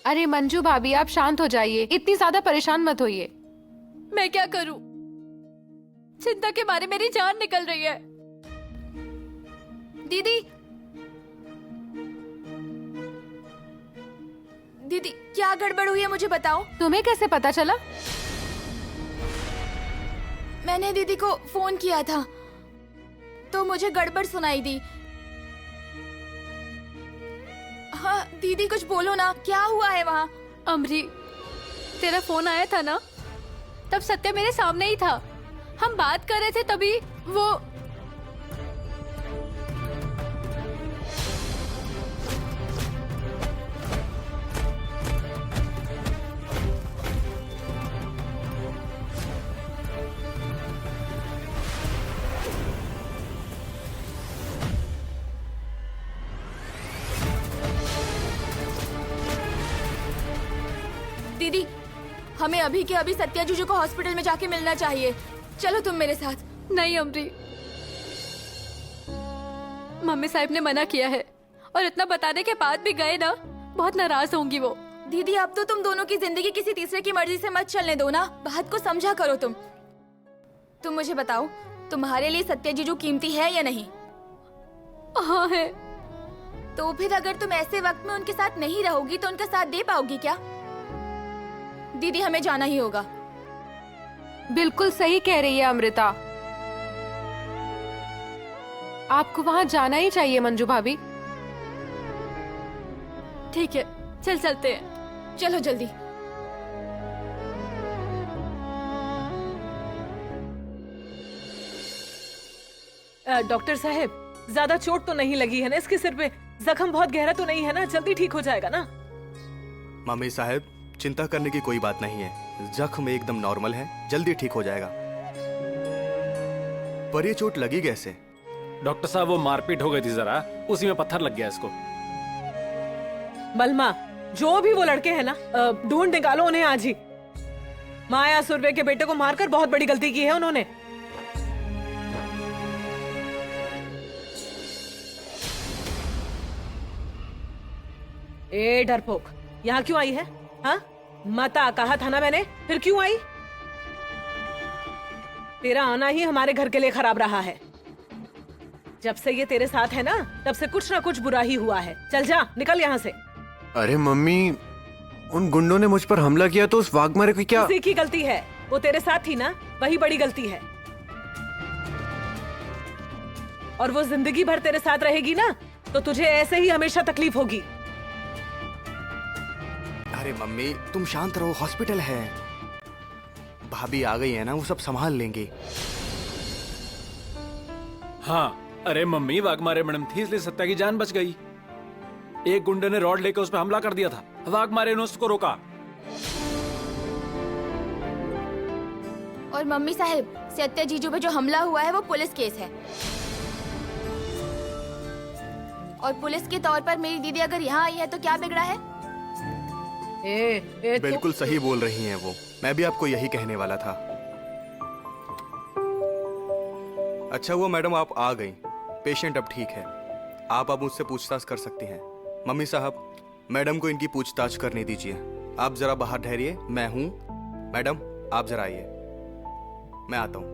अरे मंजू भाभी, आप शांत हो जाइए, इतनी ज्यादा परेशान मत होइए। मैं क्या करूं? चिंता के मारे मेरी जान निकल रही है। दीदी, दीदी क्या गड़बड़ हुई है मुझे बताओ। तुम्हें कैसे पता चला? मैंने दीदी को फोन किया था तो मुझे गड़बड़ सुनाई दी। हाँ दीदी कुछ बोलो ना, क्या हुआ है वहाँ? अमरी, तेरा फोन आया था ना, तब सत्य मेरे सामने ही था। हम बात कर रहे थे तभी वो दीदी, हमें अभी के अभी सत्या जीजू को हॉस्पिटल में जाके मिलना चाहिए। चलो तुम मेरे साथ। नहीं अमरी, मम्मी साहब ने मना किया है और इतना बताने के बाद भी गए ना, बहुत नाराज होंगी वो। दीदी अब तो तुम दोनों की जिंदगी किसी तीसरे की मर्जी से मत चलने दो ना, बात को समझा करो तुम मुझे बताओ, तुम्हारे लिए सत्या जीजू कीमती है या नहीं? हाँ है। तो फिर अगर तुम ऐसे वक्त में उनके साथ नहीं रहोगी तो उनका साथ दे पाओगी क्या? दीदी हमें जाना ही होगा। बिल्कुल सही कह रही है अमृता, आपको वहाँ जाना ही चाहिए मंजू भाभी। ठीक है, चलते हैं। चलो जल्दी। डॉक्टर साहब, ज्यादा चोट तो नहीं लगी है ना इसके सिर पे? जख्म बहुत गहरा तो नहीं है ना? जल्दी ठीक हो जाएगा ना? मम्मी साहब, चिंता करने की कोई बात नहीं है, जख्म एकदम नॉर्मल है, जल्दी ठीक हो जाएगा। पर ये चोट लगी कैसे? डॉक्टर साहब, वो मारपीट हो गई थी जरा, उसी में पत्थर लग गया इसको। बलमा, जो भी वो लड़के हैं ना, ढूंढ निकालो उन्हें आज ही। माया सुरवे के बेटे को मारकर बहुत बड़ी गलती की है उन्होंने। ए डरपोक, यहाँ क्यों आई है? हाँ, मता कहा था ना मैंने, फिर क्यों आई? तेरा आना ही हमारे घर के लिए खराब रहा है। जब से ये तेरे साथ है ना, तब से कुछ ना कुछ बुरा ही हुआ है। चल जा, निकल यहाँ से। अरे मम्मी, उन गुंडों ने मुझ पर हमला किया तो उस वाघमारे को क्या? उसी की गलती है, वो तेरे साथ थी ना, वही बड़ी गलती है। और वो जिंदगी भर तेरे साथ रहेगी ना, तो तुझे ऐसे ही हमेशा तकलीफ होगी। अरे मम्मी, तुम शांत रहो, हॉस्पिटल है। भाभी आ गई है ना, वो सब संभाल लेंगे। हाँ, अरे मम्मी, वाघमारे मैडम थी इसलिए सत्या की जान बच गई। एक गुंडे ने रॉड लेकर उस पर हमला कर दिया था, वाघमारे ने उसको रोका। और मम्मी साहब, सत्या जीजू पे जो हमला हुआ है वो पुलिस केस है, और पुलिस के तौर पर मेरी दीदी अगर यहाँ आई है तो क्या बिगड़ा है? बिल्कुल सही बोल रही हैं वो, मैं भी आपको यही कहने वाला था। अच्छा हुआ मैडम आप आ गई, पेशेंट अब ठीक है, आप अब मुझसे पूछताछ कर सकती हैं। मम्मी साहब, मैडम को इनकी पूछताछ करने दीजिए। आप जरा बाहर ठहरिए, मैं हूं। मैडम आप जरा आइए, मैं आता हूं।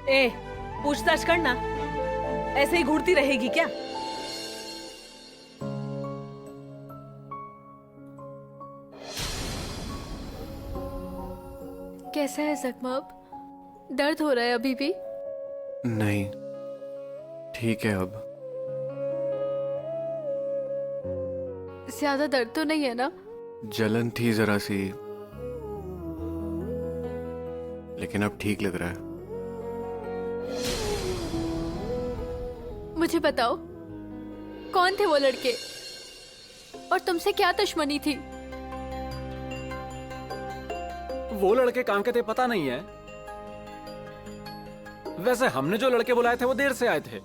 ए, पूछताछ करना ऐसे ही घूरती रहेगी क्या? कैसा है जख्म? अब दर्द हो रहा है अभी भी? नहीं, ठीक है अब। ज्यादा दर्द तो नहीं है ना? जलन थी जरा सी, लेकिन अब ठीक लग रहा है। मुझे बताओ, कौन थे वो लड़के और तुमसे क्या दुश्मनी थी? वो लड़के कहाँ के थे पता नहीं है, वैसे हमने जो लड़के बुलाए थे वो देर से आए थे।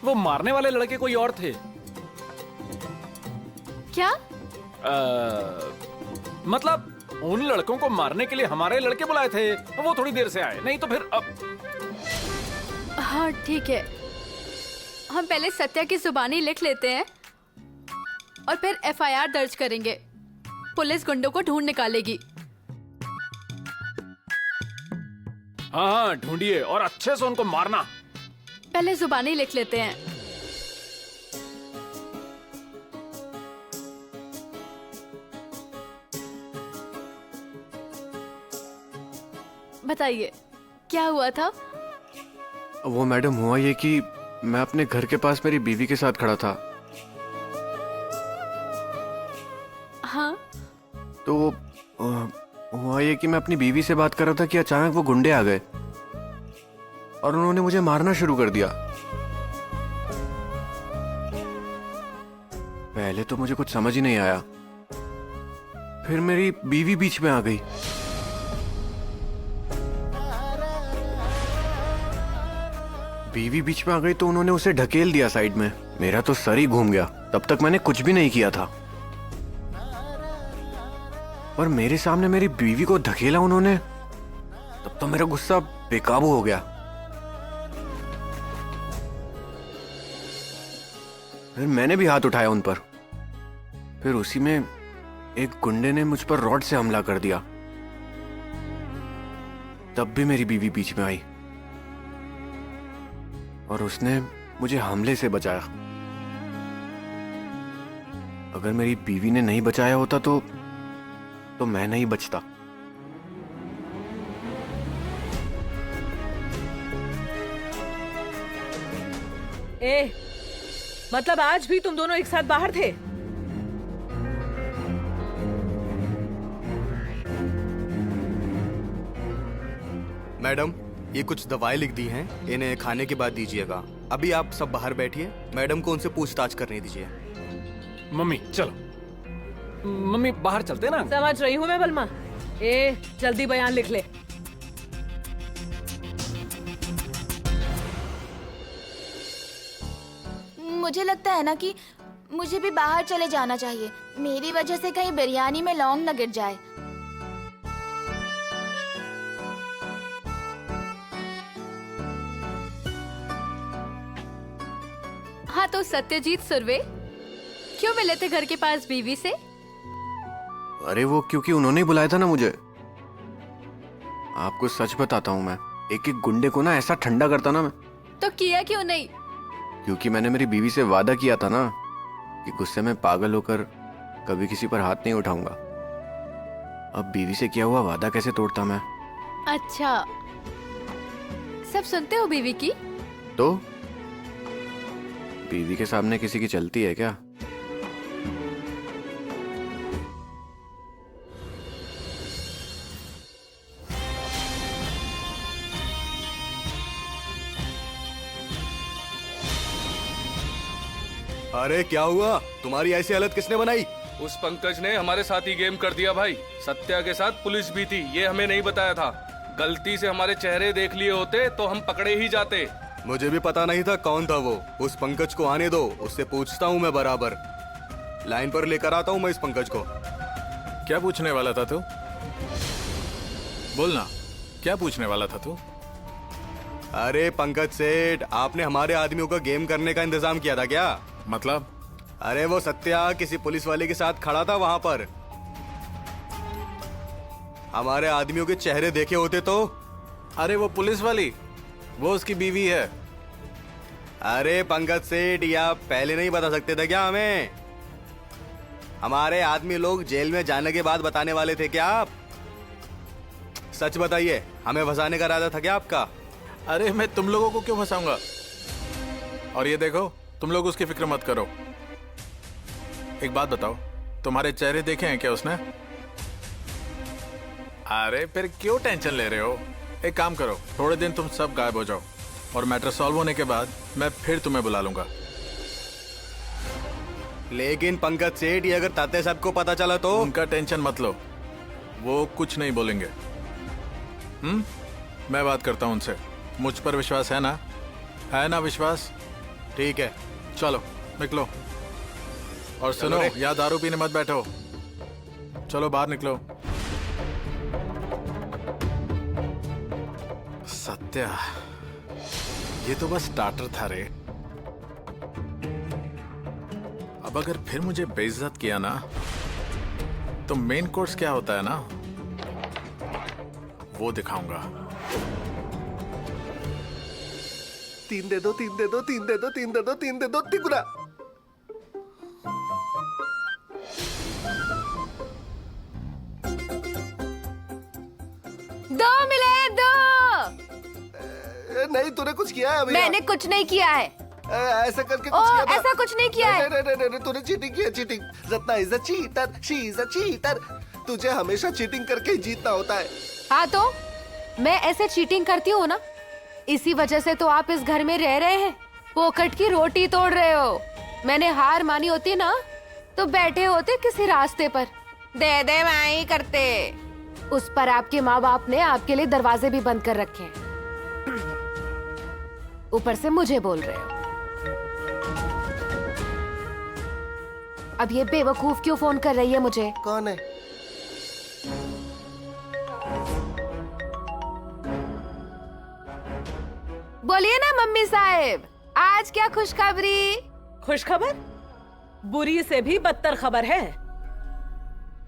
वो मारने वाले लड़के कोई और थे। क्या? मतलब उन लड़कों को मारने के लिए हमारे लड़के बुलाए थे, वो थोड़ी देर से आए, नहीं तो फिर अब। हाँ ठीक है, हम पहले सत्या की जुबानी लिख लेते हैं और फिर एफआईआर दर्ज करेंगे। पुलिस गुंडों को ढूंढ निकालेगी। हाँ हाँ ढूंढिए और अच्छे से उनको मारना। पहले जुबानी लिख लेते हैं। बताइए क्या हुआ था? वो मैडम, हुआ ये कि मैं अपने घर के पास मेरी बीवी के साथ खड़ा था। हाँ तो हुआ ये कि मैं अपनी बीवी से बात कर रहा था कि अचानक वो गुंडे आ गए और उन्होंने मुझे मारना शुरू कर दिया। पहले तो मुझे कुछ समझ ही नहीं आया, फिर मेरी बीवी बीच में आ गई। बीवी बीच में आ गई तो उन्होंने उसे ढकेल दिया साइड में। मेरा तो सर ही घूम गया। तब तक मैंने कुछ भी नहीं किया था, पर मेरे सामने मेरी बीवी को धकेला उन्होंने। तब तो मेरा गुस्सा बेकाबू हो गया। फिर मैंने भी हाथ उठाया उन पर। फिर उसी में एक गुंडे ने मुझ पर रॉड से हमला कर दिया। तब भी मेरी बीवी बीच में आई और उसने मुझे हमले से बचाया। अगर मेरी बीवी ने नहीं बचाया होता तो मैं नहीं बचता। मतलब आज भी तुम दोनों एक साथ बाहर थे? मैडम, ये कुछ दवाएं लिख दी हैं, इन्हें खाने के बाद दीजिएगा। अभी आप सब बाहर बैठिए, मैडम को उनसे पूछताछ करने दीजिए। मम्मी चलो, मम्मी बाहर चलते ना। समझ रही हूँ मैं बलमा। जल्दी बयान लिख ले। मुझे लगता है ना कि मुझे भी बाहर चले जाना चाहिए। मेरी वजह से कहीं बिरयानी में लौंग न गिर जाए। हाँ तो सत्यजीत सुरवे क्यों मिले थे घर के पास बीवी से? अरे वो क्योंकि उन्होंने ही बुलाया था ना मुझे। आपको सच बताता हूँ, मैं एक एक गुंडे को ना ऐसा ठंडा करता ना मैं। तो किया क्यों नहीं? क्योंकि मैंने मेरी बीवी से वादा किया था ना कि गुस्से में पागल होकर कभी किसी पर हाथ नहीं उठाऊंगा। अब बीवी से किया हुआ वादा कैसे तोड़ता मैं? अच्छा, सब सुनते हो बीवी की? तो बीवी के सामने किसी की चलती है क्या? अरे क्या हुआ? तुम्हारी ऐसी हालत किसने बनाई? उस पंकज ने हमारे साथ ही गेम कर दिया भाई। सत्या के साथ पुलिस भी थी, ये हमें नहीं बताया था। गलती से हमारे चेहरे देख लिए होते तो हम पकड़े ही जाते। मुझे भी पता नहीं था कौन था वो। उस पंकज को आने दो, उससे पूछता हूँ मैं बराबर। लाइन पर लेकर आता हूँ मैं इस पंकज को। क्या पूछने वाला था तू? बोलना, क्या पूछने वाला था तू? अरे पंकज सेठ, आपने हमारे आदमियों का गेम करने का इंतजाम किया था क्या? मतलब? अरे वो सत्या किसी पुलिस वाले के साथ खड़ा था वहां पर। हमारे आदमियों के चेहरे देखे होते तो। अरे वो पुलिस वाली, वो उसकी बीवी है। अरे पंकज सेठ, ये आप पहले नहीं बता सकते थे क्या हमें? हमारे आदमी लोग जेल में जाने के बाद बताने वाले थे क्या आप? सच बताइए, हमें फंसाने का इरादा था क्या आपका? अरे मैं तुम लोगों को क्यों फंसाऊंगा? और ये देखो, तुम लोग उसकी फिक्र मत करो। एक बात बताओ, तुम्हारे चेहरे देखे हैं क्या उसने? अरे फिर क्यों टेंशन ले रहे हो? एक काम करो, थोड़े दिन तुम सब गायब हो जाओ और मैटर सॉल्व होने के बाद मैं फिर तुम्हें बुला लूंगा। लेकिन पंकज सेठ, ये अगर ताते साहब को पता चला तो? उनका टेंशन मत लो, वो कुछ नहीं बोलेंगे। मैं बात करता हूँ उनसे। मुझ पर विश्वास है ना? है ना विश्वास? ठीक है। चलो निकलो। और सुनो, रे। यहाँ दारू पीने मत बैठो। चलो बाहर निकलो। सत्या, ये तो बस स्टार्टर था रे। अब अगर फिर मुझे बेइज्जत किया ना, तो मेन कोर्स क्या होता है ना, वो दिखाऊंगा। 3 दे दो, 3 दे दो, 3 दे दो, 3 दे दो, 3 दे दो, तिगुना। दो मिले, दो। नहीं, तूने कुछ किया है अभी? मैंने कुछ नहीं किया है। ऐसा करके ओ, कुछ किया था? ऐसा कुछ नहीं किया है। नहीं, तूने चीटिंग की है, cheating. Ratna is a cheater, she is a cheater. तुझे हमेशा चीटिंग करके ही जीतना होता है। हाँ तो मैं ऐसे चीटिंग करती हूँ ना, इसी वजह से तो आप इस घर में रह रहे हैं। पोकट की रोटी तोड़ रहे हो। मैंने हार मानी होती ना, तो बैठे होते किसी रास्ते पर, दे दे मैं ही करते। उस पर आपके माँ बाप ने आपके लिए दरवाजे भी बंद कर रखे हैं, ऊपर से मुझे बोल रहे हो। अब ये बेवकूफ क्यों फोन कर रही है मुझे? कौन है? बोलिए ना मम्मी साहब, आज क्या खुशखबरी? खुशखबर? बुरी से भी बदतर खबर है।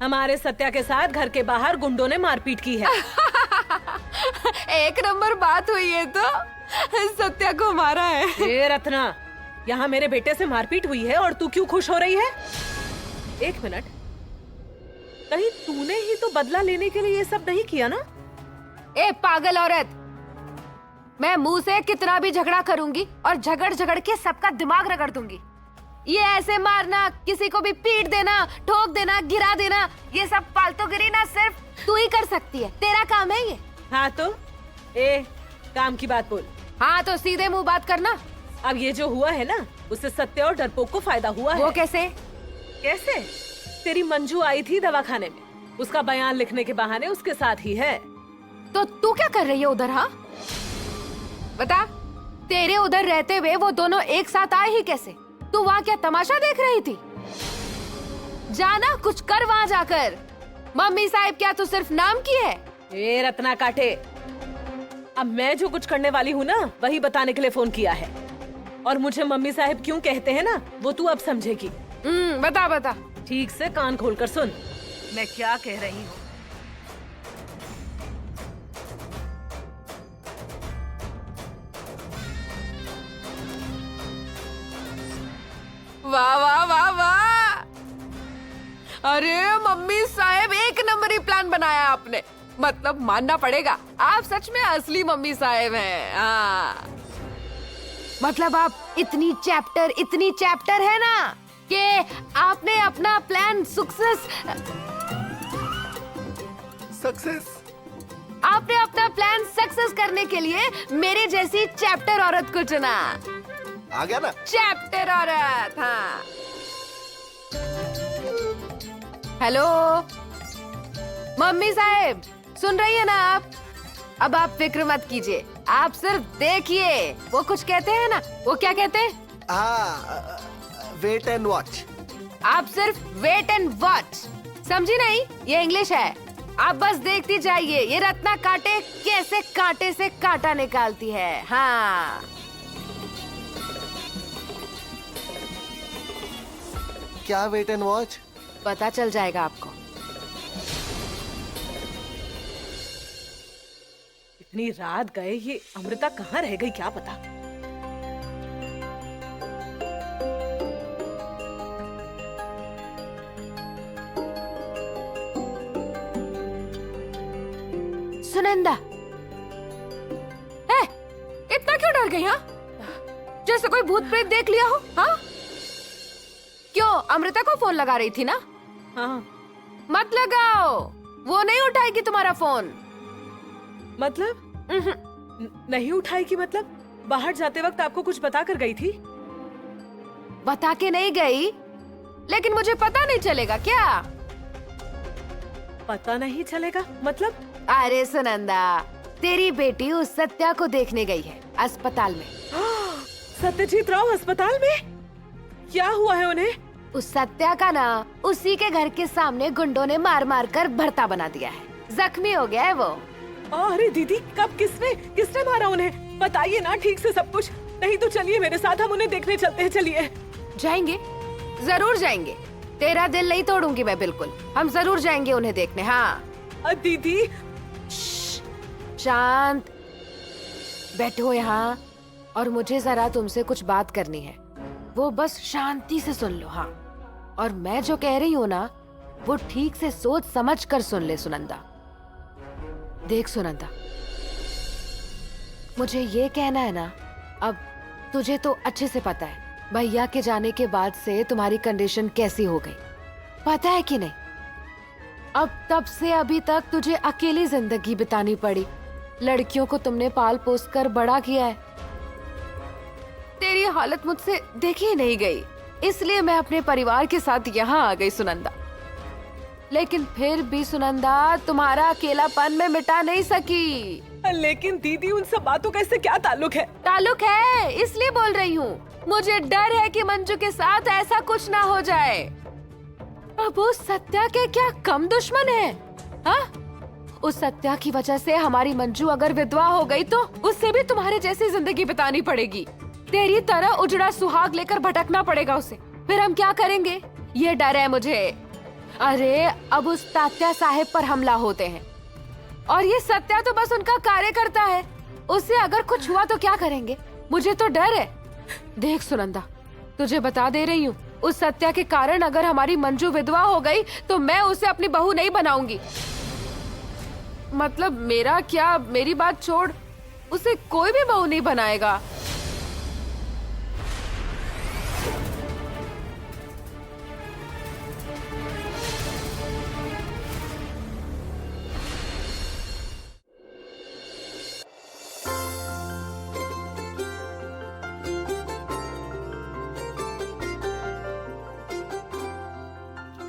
हमारे सत्या के साथ घर के बाहर गुंडों ने मारपीट की है। एक नंबर बात हुई है तो सत्या को मारा है। ए रत्ना, यहाँ मेरे बेटे से मारपीट हुई है और तू क्यों खुश हो रही है? एक मिनट, कहीं तूने ही तो बदला लेने के लिए ये सब नहीं किया ना? ए पागल औरत, मैं मुंह से कितना भी झगड़ा करूंगी और झगड़ झगड़ के सबका दिमाग रगड़ दूंगी। ये ऐसे मारना, किसी को भी पीट देना, ठोक देना, गिरा देना, ये सब फालतूगिरी ना सिर्फ तू ही कर सकती है। तेरा काम है ये। हाँ तो ए काम की बात बोल। हाँ तो सीधे मुंह बात करना। अब ये जो हुआ है ना, उससे सत्या और डरपोक को फायदा हुआ है। वो कैसे? कैसे? तेरी मंजू आई थी दवाखाने में, उसका बयान लिखने के बहाने उसके साथ ही है। तो तू क्या कर रही है उधर? हाँ बता, तेरे उधर रहते हुए वो दोनों एक साथ आए ही कैसे? तू वहाँ क्या तमाशा देख रही थी? जाना कुछ कर वहाँ जाकर। मम्मी साहब क्या तू सिर्फ नाम की है? ए रत्ना काटे, अब मैं जो कुछ करने वाली हूँ ना, वही बताने के लिए फोन किया है। और मुझे मम्मी साहब क्यों कहते हैं ना, वो तू अब समझेगी। बता बता। ठीक से कान खोलकर सुन, मैं क्या कह रही हूँ। वाह वाह वाह वाह! अरे मम्मी साहब, एक नंबर ही प्लान बनाया आपने। मतलब मानना पड़ेगा, आप सच में असली मम्मी साहब हैं। हाँ, मतलब आप इतनी चैप्टर है ना कि आपने अपना प्लान आपने अपना प्लान सक्सेस करने के लिए मेरे जैसी चैप्टर औरत को चुना। आ गया ना? चैप्टर औरत। हाँ हेलो मम्मी साहब, सुन रही है ना आप? अब आप फिक्र मत कीजिए, आप सिर्फ देखिए। वो कुछ कहते हैं ना, वो क्या कहते हैं? हाँ, वेट एंड वॉच। आप सिर्फ वेट एंड वॉच, समझी नहीं? ये इंग्लिश है। आप बस देखती जाइए, ये रत्ना काटे कैसे कांटे से कांटा निकालती है। हाँ क्या वेट एंड वॉच? पता चल जाएगा आपको। इतनी रात गए, ये अमृता कहाँ रह गई क्या पता। सुनंदा, इतना क्यों डर गई? हाँ, जैसे कोई भूत प्रेत देख लिया हो। हाँ क्यों, अमृता को फोन लगा रही थी ना? हाँ मत लगाओ, वो नहीं उठाएगी तुम्हारा फोन। मतलब नहीं उठाएगी? मतलब बाहर जाते वक्त आपको कुछ बता कर गई थी? बता के नहीं गई, लेकिन मुझे पता नहीं चलेगा क्या? पता नहीं चलेगा मतलब? अरे सुनंदा, तेरी बेटी उस सत्या को देखने गई है अस्पताल में। सत्यजीत राव अस्पताल में? क्या हुआ है उन्हें? उस सत्या का ना उसी के घर के सामने गुंडों ने मार मार कर भरता बना दिया है। जख्मी हो गया है वो। अरे दीदी, कब किसने मारा उन्हें? बताइए ना ठीक से सब कुछ। नहीं तो चलिए मेरे साथ, हम उन्हें देखने चलते हैं। चलिए। जाएंगे, जरूर जाएंगे। तेरा दिल नहीं तोड़ूंगी मैं, बिल्कुल। हम जरूर जाएंगे उन्हें देखने। हाँ दीदी। शांत बैठो यहाँ, और मुझे जरा तुमसे कुछ बात करनी है। वो बस शांति से सुन लो। हाँ, और मैं जो कह रही हूँ ना, वो ठीक से सोच समझ कर सुन ले सुनंदा। देख सुनंदा, मुझे ये कहना है ना, अब तुझे तो अच्छे से पता है भैया के जाने के बाद से तुम्हारी कंडीशन कैसी हो गई, पता है कि नहीं? अब तब से अभी तक तुझे अकेली जिंदगी बितानी पड़ी। लड़कियों को तुमने पाल पोस कर बड़ा किया है। तेरी हालत मुझसे देखी नहीं गई, इसलिए मैं अपने परिवार के साथ यहाँ आ गई सुनंदा। लेकिन फिर भी सुनंदा तुम्हारा अकेलापन मैं मिटा नहीं सकी। लेकिन दीदी, उन सब बातों का इससे क्या ताल्लुक है? ताल्लुक है, इसलिए बोल रही हूँ। मुझे डर है कि मंजू के साथ ऐसा कुछ ना हो जाए। अब वो सत्या के क्या कम दुश्मन है? हाँ? उस सत्या की वजह से हमारी मंजू अगर विधवा हो गई तो उससे भी तुम्हारे जैसी जिंदगी बितानी पड़ेगी। तेरी तरह उजड़ा सुहाग लेकर भटकना पड़ेगा उसे। फिर हम क्या करेंगे? ये डर है मुझे। अरे अब उस तात्या साहेब पर हमला होते हैं, और ये सत्या तो बस उनका कार्य करता है। उससे अगर कुछ हुआ तो क्या करेंगे? मुझे तो डर है। देख सुनंदा, तुझे बता दे रही हूँ, उस सत्या के कारण अगर हमारी मंजू विधवा हो गई तो मैं उसे अपनी बहू नहीं बनाऊंगी। मतलब मेरा क्या, मेरी बात छोड़, उसे कोई भी बहू नहीं बनाएगा।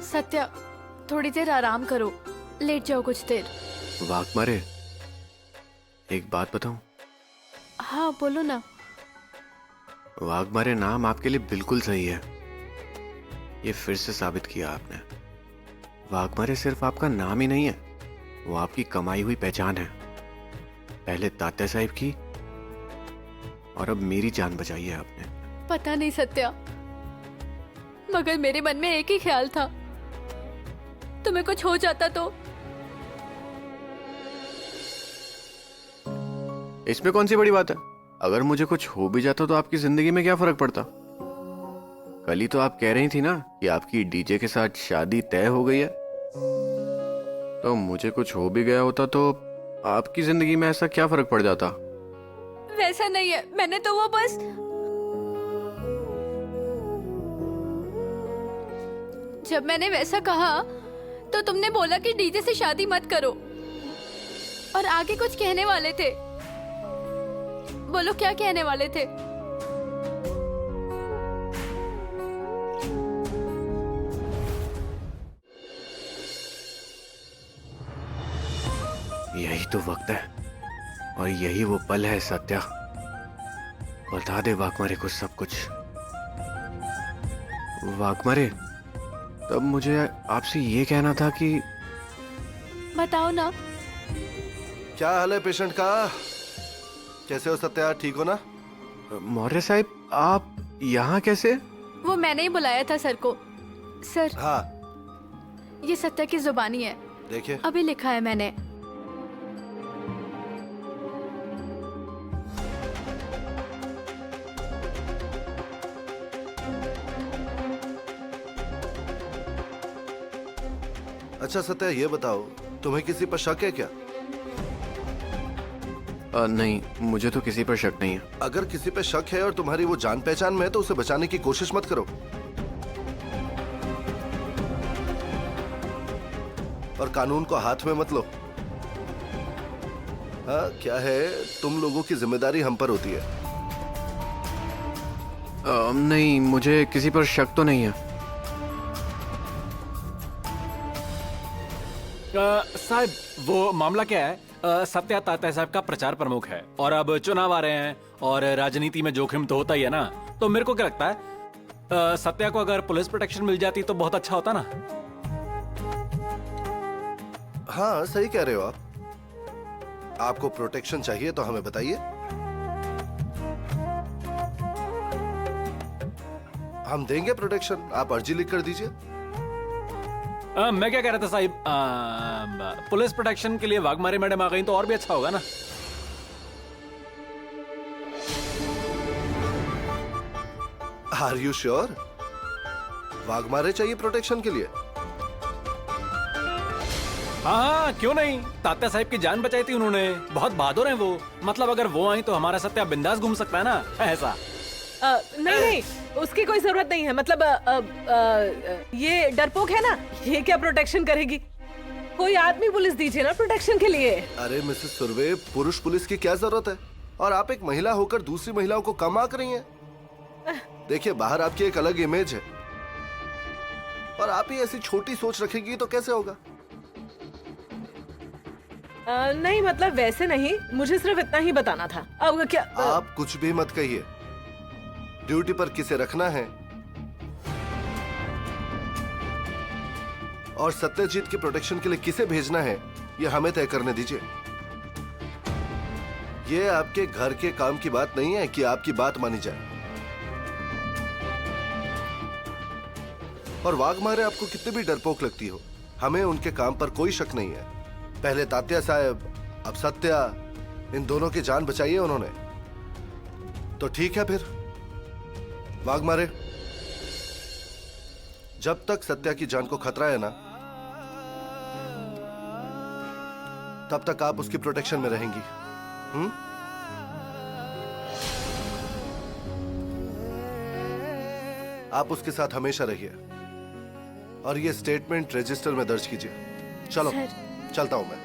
सत्या, थोड़ी देर आराम करो, लेट जाओ कुछ देर। वाघमारे, एक बात बताऊं? हाँ बोलो ना। वाघमारे नाम आपके लिए बिल्कुल सही है। ये फिर से साबित किया आपने। वाघमारे सिर्फ आपका नाम ही नहीं है, वो आपकी कमाई हुई पहचान है। पहले तात्या साहिब की, और अब मेरी जान बचाई है आपने। पता नहीं सत्या, मगर मेरे मन में एक ही ख्याल था, तुम्हें कुछ हो जाता तो। इसमें कौन सी बड़ी बात है? अगर मुझे कुछ हो भी जाता तो आपकी जिंदगी में क्या फर्क पड़ता? कल ही तो आप कह रही थी ना कि आपकी डीजे के साथ शादी तय हो गई है। तो मुझे कुछ हो भी गया होता तो आपकी जिंदगी में ऐसा क्या फर्क पड़ जाता? वैसा नहीं है, मैंने तो वो बस जब मैंने वैसा कहा तो तुमने बोला कि डीजे से शादी मत करो, और आगे कुछ कहने वाले थे। बोलो क्या कहने वाले थे? यही तो वक्त है, और यही वो पल है सत्या। बता दे वाघमारे को सब कुछ। वाघमारे, तब मुझे आपसे ये कहना था कि बताओ ना। क्या हाल है पेशेंट का? कैसे हो सत्या, ठीक हो ना? मौर्य साहब, आप यहाँ कैसे? वो मैंने ही बुलाया था सर को। सर, हाँ ये सत्या की जुबानी है, देखिए। अभी लिखा है मैंने। अच्छा सत्या, ये बताओ, तुम्हें किसी पर शक है क्या? नहीं, मुझे तो किसी पर शक नहीं है। अगर किसी पे शक है और तुम्हारी वो जान पहचान में है तो उसे बचाने की कोशिश मत करो, और कानून को हाथ में मत लो। हाँ, क्या है, तुम लोगों की जिम्मेदारी हम पर होती है। नहीं, मुझे किसी पर शक तो नहीं है। साहब, वो मामला क्या है? सत्या तात्या साहब का प्रचार प्रमुख है और अब चुनाव आ रहे हैं और राजनीति में जोखिम तो होता ही है ना। तो मेरे को क्या लगता है सत्या को अगर पुलिस प्रोटेक्शन मिल जाती तो बहुत अच्छा होता ना। हाँ सही कह रहे हो आप। आपको प्रोटेक्शन चाहिए तो हमें बताइए, हम देंगे प्रोटेक्शन। आप अर्जी लिख कर दीजिए। मैं क्या कह रहा था साहिब, पुलिस प्रोटेक्शन के लिए वाघमारे मैडम आ गई तो और भी अच्छा होगा ना। Are you sure? वाघमारे चाहिए प्रोटेक्शन के लिए? हाँ क्यों नहीं, तात्या साहब की जान बचाई थी उन्होंने, बहुत बहादुर हैं वो। मतलब अगर वो आई तो हमारा सत्या बिंदास घूम सकता है ना, ऐसा। नहीं नहीं, उसकी कोई जरूरत नहीं है। मतलब ये डरपोक है ना, ये क्या प्रोटेक्शन करेगी? कोई आदमी पुलिस दीजिए ना प्रोटेक्शन के लिए। अरे मिसेस सुर्वे, पुरुष पुलिस की क्या जरूरत है? और आप एक महिला होकर दूसरी महिलाओं को कम आंक रही हैं। देखिए बाहर आपकी एक अलग इमेज है और आप ही ऐसी छोटी सोच रखेंगी तो कैसे होगा? नहीं मतलब वैसे नहीं, मुझे सिर्फ इतना ही बताना था। अब क्या आप कुछ भी मत कहिए। ड्यूटी पर किसे रखना है और सत्यजीत के प्रोटेक्शन के लिए किसे भेजना है, ये हमें तय करने दीजिए। ये आपके घर के काम की बात नहीं है कि आपकी बात मानी जाए। और वाघमारे आपको कितनी भी डरपोक लगती हो, हमें उनके काम पर कोई शक नहीं है। पहले तात्या साहब, अब सत्या, इन दोनों की जान बचाई है उन्होंने। तो ठीक है फिर वाघमारे, जब तक सत्या की जान को खतरा है ना, तब तक आप उसकी प्रोटेक्शन में रहेंगी। आप उसके साथ हमेशा रहिए और ये स्टेटमेंट रजिस्टर में दर्ज कीजिए। चलो चलता हूं मैं।